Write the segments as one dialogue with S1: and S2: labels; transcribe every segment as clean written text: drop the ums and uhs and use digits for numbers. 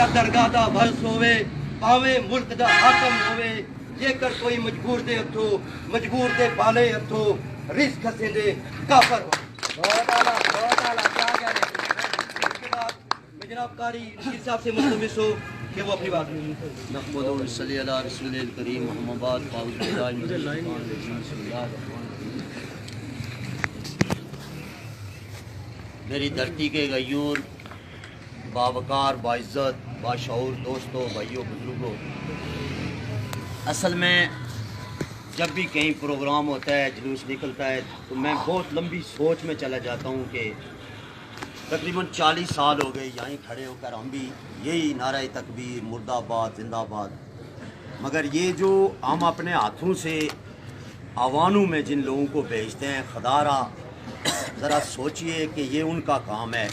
S1: یا درگاہ دا بھس ہوئے پاوے ملک دا حاکم ہوئے جے کر کوئی مجبور دے ہتھو مجبور دے بالے ہتھو رزق سے دے کافر ہو.
S2: بہت اعلیٰ کیا کہہ رہے ہیں.
S1: اس کے بعد میں جناب قاری رشید صاحب سے ملتمس ہو کہ وہ اپنی بات
S3: نحمد و صلی اللہ رسول الکریم محمد اعوذ باللہ من الشیطان الرجیم بسم اللہ الرحمن الرحیم. میری دھرتی کے غیور باوقار باعزت باشعور دوستوں بھائیوں بزرگوں، اصل میں جب بھی کہیں پروگرام ہوتا ہے جلوس نکلتا ہے تو میں بہت لمبی سوچ میں چلا جاتا ہوں کہ تقریباً 40 سال ہو گئے یہیں کھڑے ہو کر ہم بھی یہی نعرہ تکبیر مرد آباد زندہ آباد، مگر یہ جو ہم اپنے ہاتھوں سے عوانوں میں جن لوگوں کو بھیجتے ہیں خدارہ، ذرا سوچئے کہ یہ ان کا کام ہے.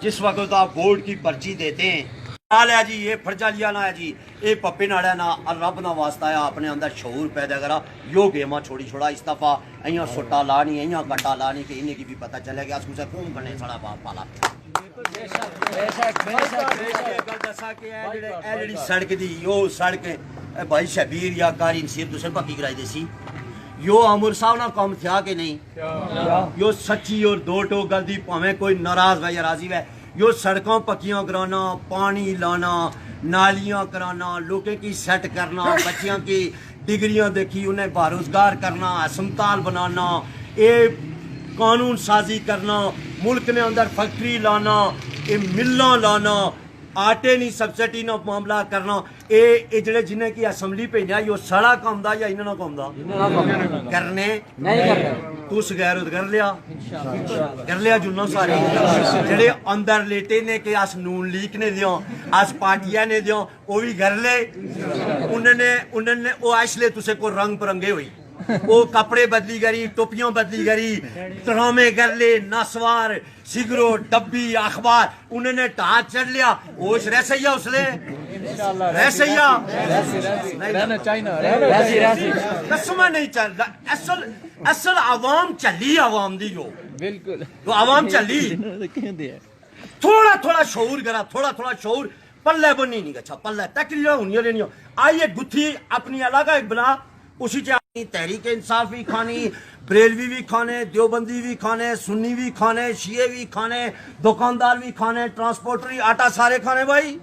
S3: جس وقت آپ ووٹ کی پرچی دیتے ہیں حال ہے جی یہ فرجا لیا نہ ہے جی یہ پپے ناڑا نہ رب نہ واسطہ ہے اپنے اندر شعور پیدا کرا یو گیما چھوڑی چھوڑا استفا ایاں سٹا لانی ایاں کٹا لانی کہ انہیں کی بھی پتہ چلے گیا اس کو سے کون کرنے سڑا باپ پالا جڑی سڑک دی یو سڑک بھائی شبیر یا کاری نصیر دوسرے پکی کرائی دے سی یو عمر صاحب نہ کام تھیا کہ نہیں یو سچی اور دو ٹو گل دی پاویں کوئی ناراض ہے یا راضی ہے یو سڑکوں پکیاں کرانا پانی لانا نالیاں کرانا لوگوں کی سیٹ کرنا بچیاں کی ڈگریاں دیکھی انہیں باروزگار کرنا اسمتال بنانا اے قانون سازی کرنا ملک نے اندر فیکٹری لانا اے ملاں لانا آٹے نہیں سبسڈی نہ معاملہ کرنا اے جڑے جنہیں کی اسمبلی پہ نیا یہ سڑا کام دا یا انہوں نے کام دا کرنے نہیں کرنے تو سگیرت کر لیا جنوں سارے جڑے اندر لیٹے نے کہ اس نون لیگ نے دیوں اس پارٹیاں نے دیوں وہ بھی کر لے انہوں نے وہ اس لئے تُسے کو رنگ پرنگے ہوئی وہ کپڑے بدلی گری ٹوپیاں بدلی گری ڈرامے کر لے نسوار سگرو ڈبی اخبار انہوں نے ٹاٹ چڑھ لیا ہوش رہ سیا اس لے رہ سیا قسمہ نہیں چل رہا اصل عوام چلی عوام دی جو
S2: بالکل
S3: تو عوام چلی تھوڑا تھوڑا شعور کرا تھوڑا تھوڑا شعور پلے بنی نہیں گچھا پلے تکلیاں ہونی لینی آئیے گتھی اپنی علاقہ ایک بنا اسی چاہیے تحریک انصاف بھی کھانی بریلوی بھی کھانے دیوبندی بھی کھانے سنی بھی کھانے شیعہ بھی کھانے دکاندار بھی کھانے ٹرانسپورٹری آٹا سارے کھانے بھائی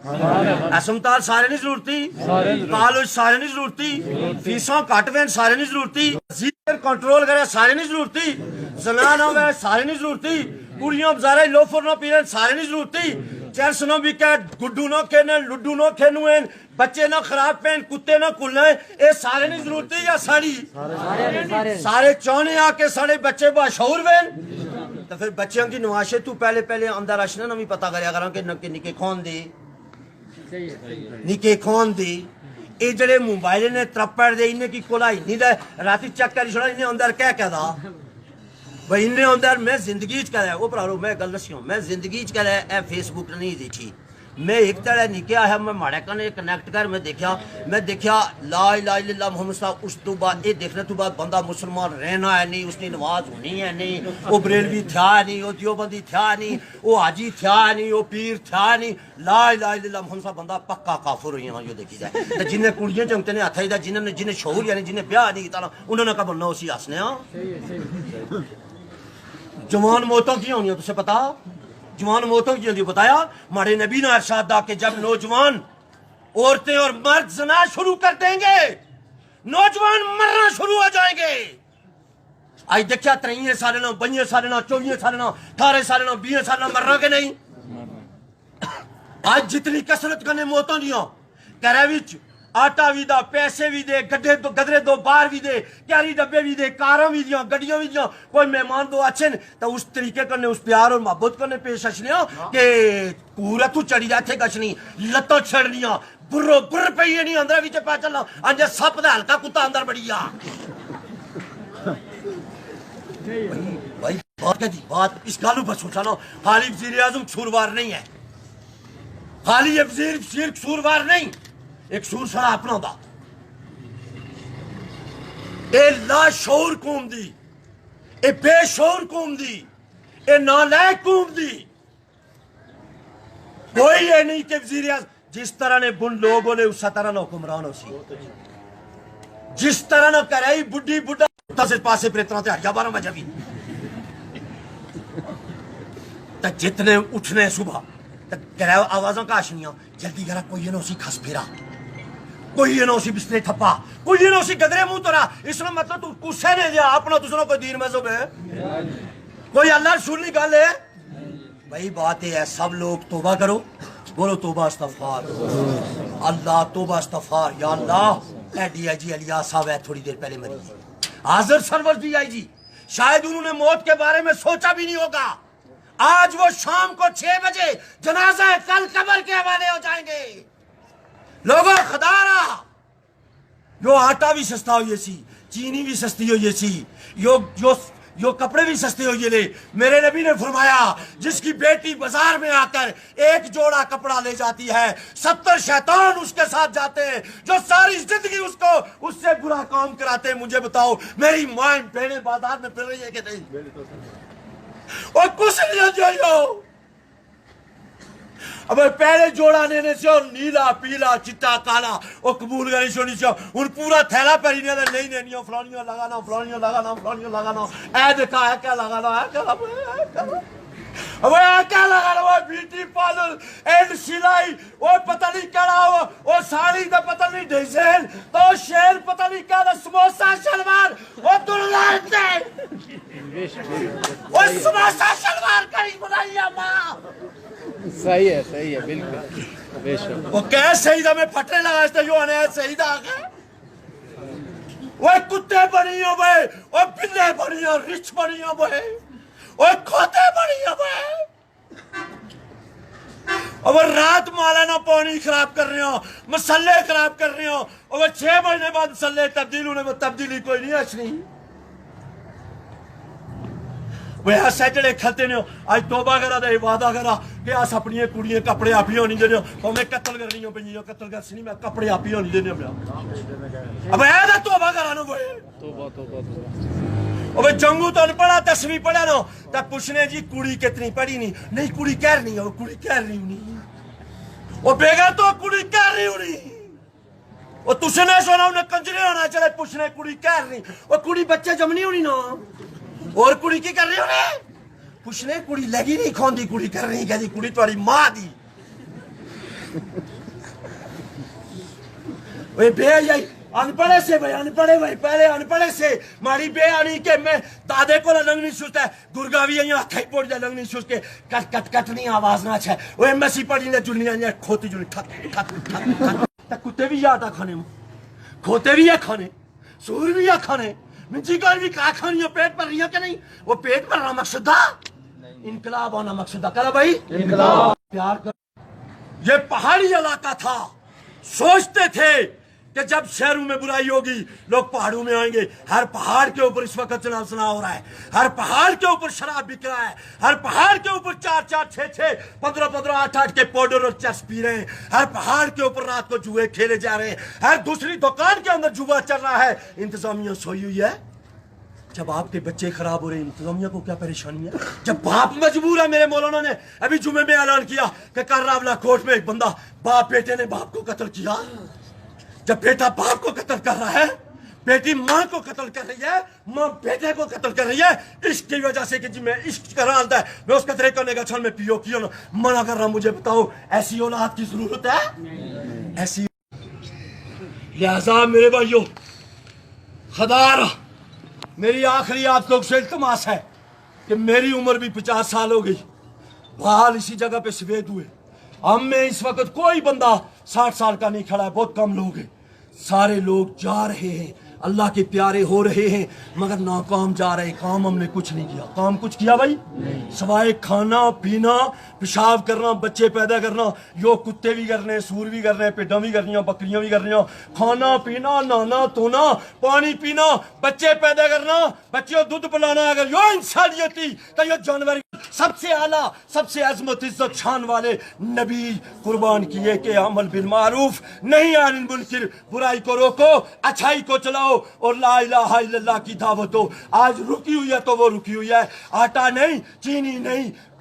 S3: اسمتال سارے نہیں ضرورتی کالج سارے نہیں ضرورتی فیساں کاٹوین سارے نہیں ضرورتی زیر کنٹرول کرے سارے نہیں ضرورتی زنان ہو گئے سارے نہیں ضرورتی کڑیاں بزارے لوفر نہ پیرن سارے نہیں ضرورتی چرس نہ بکیٹ گڈو نہ کھینے لڈو نہ کھینوین بچے نہ خراب پہن کتے نہ کھلنے اے سارے نہیں ضرورتی یا ساری سارے چونے آ کے سارے بچے باشعور وین تو پھر بچیاں کی نواشے تو پہلے اندر اشنا نہ بھی پتا کریا کرا کہ نکے کھون دی نکے کھون دی اے جڑے موبائل نے ترپڑ دے انہیں کی کولائی نہیں دے راتی چک کری چھوڑا انہیں اندر کہہ دا بھئی انہیں اندر میں زندگی چ کرا ہے وہ پرارو میں گل دسیوں میں زندگی چ کرا ہے اے فیس بک نہیں دیکھی میں ایک طرح نکیا ہے میں ماڑے کنے کنیکٹ کر میں دیکھا لا الہ الا اللہ محمد صلی اللہ علیہ وسلم اس تو بعد یہ دیکھنے تو بعد بندہ مسلمان رہنا ہے نہیں اس نے نماز ہونی ہے نہیں وہ بریلوی تھیا ہے نہیں وہ دیوبندی تھیا ہے نہیں وہ حاجی تھیا ہے نہیں وہ پیر تھیا ہے نہیں لا الہ الا اللہ محمد صلی اللہ بندہ پکا کافر ہوئی ہیں جو دیکھی جائے جنہیں کڑیاں چنگتے نے ہتھائی دا جنہیں شعور یعنی جنہیں بیاہ نہیں کیتا انہوں نے کہا بننا اسی ہسنے ہاں جوان موتوں کی ہونی ہے تسے پتا جوان موتوں کی جلدی بتایا ہمارے نبی نے ارشاد دا کہ جب نوجوان عورتیں اور مرد زنا شروع کر دیں گے نوجوان مرنا شروع ہو جائیں گے آج دیکھا 23 سال نہ 22 سال نہ 24 سال نہ 18 سال نہ 20 سال نہ مرنا کے نہیں آج جتنی کسرت کرنے موتوں دیاں کرے وچ آٹا بھی دا پیسے بھی دے گدرے دو بار بھی دے کیاری ڈبے بھی دے کاراں بھی دیاں گڈیاں بھی دیاں کوئی مہمان دو اچھے تو اس طریقے کرنے اس پیار اور محبت کرنے پیش اشنیاں کہ پورا تو چڑی جاتے گشنی لتوں چھڑنیاں بر پہیے نہیں اندر بھی چپا چلنا انجھے سپ دا ہلکا کتا اندر بڑیا بھائی بات کہتی بات اس گالوں پر سوچانا خالی وزیر اعظم چھوروار نہیں ہے خالی وزیر چھوروار نہیں ایک سور سڑا اپنا دا اے لا شعور قوم دی اے بے شعور قوم دی اے نالائق قوم دی کوئی یہ نہیں کہ وزیر اعظم جس طرح نے بن لوگوں نے اس طرح نہ حکمران ہو سی جس طرح نہ کرے بڈھی بڈھا سے پاسے پر اتنا ہٹیا 12 بجے بھی تا جتنے اٹھنے صبح تا کرے آوازوں کا آشنیاں جلدی کرا کوئی یہ نہ اسی کھس پھیرا کوئی یہ نہ اسی بسترے تھپا کوئی یہ نہ اسی گدرے منہ تو رہا اس نے مطلب تو کسے نے دیا اپنا دوسروں کو دین مذہب ہے کوئی اللہ رسول نہیں گل ہے بھائی بات ہے سب لوگ توبہ کرو بولو توبہ استغفار اللہ توبہ استغفار یا اللہ اے ڈی آئی جی الیاس صاحب ہے تھوڑی دیر پہلے مری حاضر سرور ڈی آئی جی شاید انہوں نے موت کے بارے میں سوچا بھی نہیں ہوگا آج وہ شام کو 6 بجے جنازہ کل قبر کے حوالے ہو جائیں گے لوگوں خدا رہا جو آٹا بھی سستا ہو یہ سی چینی بھی سستی ہو یہ سی جو کپڑے بھی سستے ہو یہ لے میرے نبی نے فرمایا جس کی بیٹی بازار میں آ کر ایک جوڑا کپڑا لے جاتی ہے 70 شیطان اس کے ساتھ جاتے ہیں جو ساری زندگی اس سے برا کام کراتے ہیں مجھے بتاؤ میری ماں بہنیں بازار میں پھر رہی ہے کہ نہیں اور کچھ نہیں جو اب پہلے جوڑا لینے سے اور نیلا پیلا چٹا کالا اور قبول کرنی شونی سے ان پورا تھیلا پہلی نہیں دینی فلانیوں لگانا فلانیوں لگانا فلانیوں لگانا اے دیکھا ہے کیا لگانا ہے کیا لگانا اب کیا لگانا وہ بیوٹی پارلر اینڈ سلائی وہ پتہ نہیں کڑا ہوا وہ ساڑی دا پتہ نہیں ڈیزائن تو شیر پتہ نہیں کیا سموسا شلوار وہ دلہن دے وہ سموسا شلوار کری بنائی ماں
S2: صحیح ہے بالکل بے شک
S3: وہ کہ سیدہ میں پھٹنے لگا اس جو آنے سیدہ آگے وہ کتے بنی ہو بھائی وہ بلے بنی ہو رچ بنی ہو بھائی وہ کھوتے بنی ہو بھائی اور رات مولانا پانی خراب کر رہے ہو مسلے خراب کر رہے ہو اور 6 مہینے بعد مسلے تبدیل ہونے میں تبدیلی کوئی نہیں اچھنی وہ سیٹرڈے کھلتے نہیں ہو آج توبہ کرا دے وعدہ کرا کہ آس اپنی کڑیاں کپڑے آپ ہی ہونی دینے ہو میں قتل کرنی ہو پہنی ہو قتل کر سنی میں کپڑے آپ ہی ہونی دینے ہو اب اے دا توبہ کرانا بھائی اب جنگو تو پڑھا 10ویں پڑھا نو تب پوچھنے جی کڑی کتنی پڑھی نہیں کڑی کہہ رہی ہو کڑی کہہ رہی ہونی وہ بیگا تو کڑی کہہ رہی ہونی وہ تُسنے سونا انہیں کنجرے ہونا چلے پوچھنے کڑی کہہ رہی وہ کڑی بچے جمنی ہونی نو اور کڑی کی کر رہی ہو نے پوچھنے کڑی لگی نہیں کھون دی کڑی کر رہی کہ کڑی توڑی ماں دی وہ بے آئی انپڑے سے بھائی انپڑے بھائی پہلے انپڑے سے ماری بے آنی کہ میں دادے کو لنگ نہیں سوچتا ہے گرگاوی آئیاں کھائی پوڑ جائے لنگ نہیں سوچ کے کٹ کٹ کٹ نہیں آواز نہ چھے وہ ایمسی پڑی نے جلنی آئیاں کھوتی جلنی ٹھک ٹھک ٹھک ٹھک تک کتے بھی یاد آ کھانے کھوتے بھی ہے کھانے سور بھی ہے کھانے منچی کار بھی کہا کھانی ہو پیٹ پر رہی ہے کہ نہیں وہ پیٹ پر رہا مقصدہ انقلاب ہونا مقصدہ کرا بھائی انقلاب پیار کر یہ پہاڑی علاقہ تھا سوچتے تھے کہ جب شہروں میں برائی ہوگی لوگ پہاڑوں میں آئیں گے ہر پہاڑ کے اوپر اس وقت چناؤ سنا ہو رہا ہے ہر پہاڑ کے اوپر شراب بک رہا ہے ہر پہاڑ کے اوپر 4 6 15 8 کے پاؤڈر اور چرس پی رہے ہیں ہر پہاڑ کے اوپر رات کو جوئے کھیلے جا رہے ہیں ہر دوسری دکان کے اندر جوا چل رہا ہے انتظامیہ سوئی ہوئی ہے جب آپ کے بچے خراب ہو رہے ہیں انتظامیہ کو کیا پریشانی ہے جب باپ مجبور ہے میرے مولانا نے ابھی جمعے میں اعلان کیا کہ کرراولا کوٹ میں ایک بندہ باپ بیٹے نے باپ کو قتل کیا جب بیٹا باپ کو قتل کر رہا ہے بیٹی ماں کو قتل کر رہی ہے ماں بیٹے کو قتل کر رہی ہے عشق کی وجہ سے کہ جی میں عشق کر رہا ہے میں اس قطرے کرنے کا چھل میں پیو کیوں نہ منع کر رہا مجھے بتاؤ ایسی اولاد کی ضرورت ہے ایسی لہذا میرے بھائیو خدا رہا میری آخری آپ لوگ سے التماس ہے کہ میری عمر بھی 50 سال ہو گئی بحال اسی جگہ پہ سفید ہوئے ہم میں اس وقت کوئی بندہ 60 سال کا نہیں کھڑا ہے بہت کم لوگ ہیں سارے لوگ جا رہے ہیں اللہ کے پیارے ہو رہے ہیں مگر ناکام جا رہے کام ہم نے کچھ نہیں کیا کام کچھ کیا بھائی سوائے کھانا پینا پیشاب کرنا بچے پیدا کرنا یہ کتے بھی کر رہے ہیں سور بھی کر رہے ہیں پیڈاں بھی کر رہی ہیں بکریاں بھی کر رہی ہیں کھانا پینا نہانا دھونا پانی پینا بچے پیدا کرنا بچوں دودھ پلانا اگر یہ انسانیتی تو یہ جانور سب سے اعلیٰ سب سے عظمت عزت شان والے نبی قربان کیے کہ عمل بالمعروف نہیں عن المنکر برائی کو روکو اچھائی کو چلاؤ اور لا الہ الا اللہ کی دعوت ہو آج رکی ہوئی ہے تو وہ رکی ہوئی ہے آٹا نہیں چینی نہیں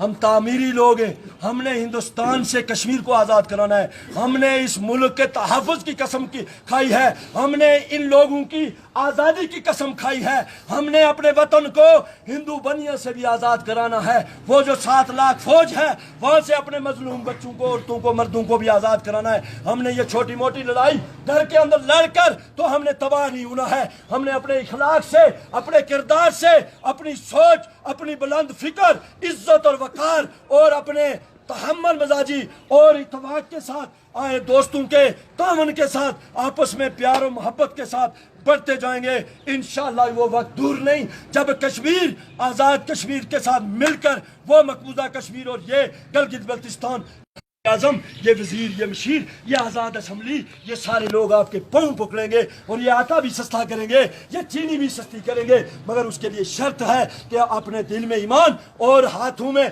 S4: ہم تعمیری لوگ ہیں. ہم نے ہندوستان سے کشمیر کو آزاد کرانا ہے. ہم نے اس ملک کے تحفظ کی قسم کھائی ہے. ہم نے ان لوگوں کی آزادی کی قسم کھائی ہے. ہم نے اپنے وطن کو ہندو بنیوں سے بھی آزاد کرانا ہے. وہ جو 7 لاکھ فوج ہے وہاں سے اپنے مظلوم بچوں کو, عورتوں کو, مردوں کو بھی آزاد کرانا ہے. ہم نے یہ چھوٹی موٹی لڑائی گھر کے اندر لڑ کر تو ہم نے تباہ نہیں ہونا ہے. ہم نے اپنے اخلاق سے, اپنے کردار سے, اپنی سوچ, اپنی بلند فکر, عزت اور وقار اور اپنے تحمل مزاجی اور اتفاق کے ساتھ آئے دوستوں کے تعاون کے ساتھ آپس میں پیار و محبت کے ساتھ بڑھتے جائیں گے. انشاءاللہ وہ وقت دور نہیں جب کشمیر آزاد کشمیر کے ساتھ مل کر وہ مقبوضہ کشمیر اور یہ گلگت بلتستان اعظم, یہ وزیر, یہ مشیر, یہ آزاد اسمبلی, یہ سارے لوگ آپ کے پاؤں پکڑیں گے اور یہ آٹا بھی سستا کریں گے, یہ چینی بھی سستی کریں گے, مگر اس کے لیے شرط ہے کہ اپنے دل میں ایمان اور ہاتھوں میں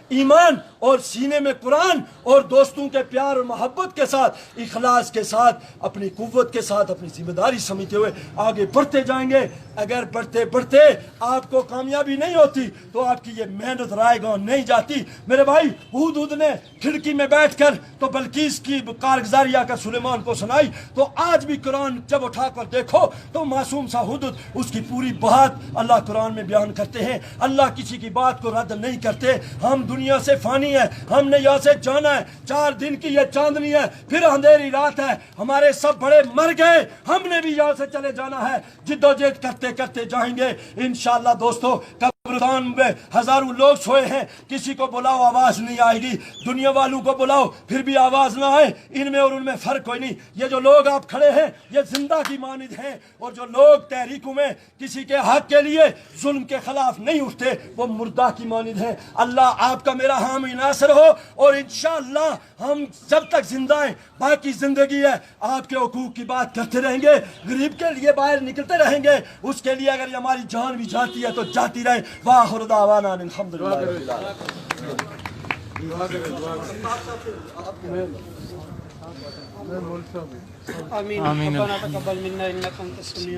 S4: ایمان اور سینے میں قرآن اور دوستوں کے پیار اور محبت کے ساتھ, اخلاص کے ساتھ, اپنی قوت کے ساتھ اپنی ذمہ داری سمجھتے ہوئے آگے بڑھتے جائیں گے. اگر بڑھتے بڑھتے آپ کو کامیابی نہیں ہوتی تو آپ کی یہ محنت رائے گاہ نہیں جاتی. میرے بھائی, ہود نے کھڑکی میں بیٹھ کر تو بلقیس کی کارگزاریہ کا سلیمان کو سنائی, تو آج بھی قرآن جب اٹھا کر دیکھو تو معصوم سا ہود اس کی پوری بات اللہ قرآن میں بیان کرتے ہیں. اللہ کسی کی بات کو رد نہیں کرتے. ہم دنیا سے فانی ہے, ہم نے یہاں سے جانا ہے. 4 دن کی یہ چاندنی ہے, پھر اندھیری رات ہے. ہمارے سب بڑے مر گئے, ہم نے بھی یہاں سے چلے جانا ہے. جدوجہد کرتے کرتے جائیں گے انشاءاللہ. دوستو, قبرستان میں ہزاروں لوگ سوئے ہیں, کسی کو بلاؤ آواز نہیں آئے گی. دنیا والوں کو بلاؤ پھر بھی آواز نہ آئے. ان میں اور ان میں فرق کوئی نہیں. یہ جو لوگ آپ کھڑے ہیں یہ زندہ کی مانند ہیں, اور جو لوگ تحریکوں میں کسی کے حق کے لیے ظلم کے خلاف نہیں اٹھتے وہ مردہ کی مانند ہیں. اللہ آپ کا میرا حامی ناصر ہو, اور انشاءاللہ ہم جب تک زندہ ہیں, باقی زندگی ہے, آپ کے حقوق کی بات کرتے رہیں گے, غریب کے لیے باہر نکلتے رہیں گے. اس کے لیے اگر ہماری جان بھی جاتی ہے تو جاتی رہے. وآخر دعوانا الحمدللہ رب العالمین.
S2: آمين. ربنا تقبل منا إنك أنت السميع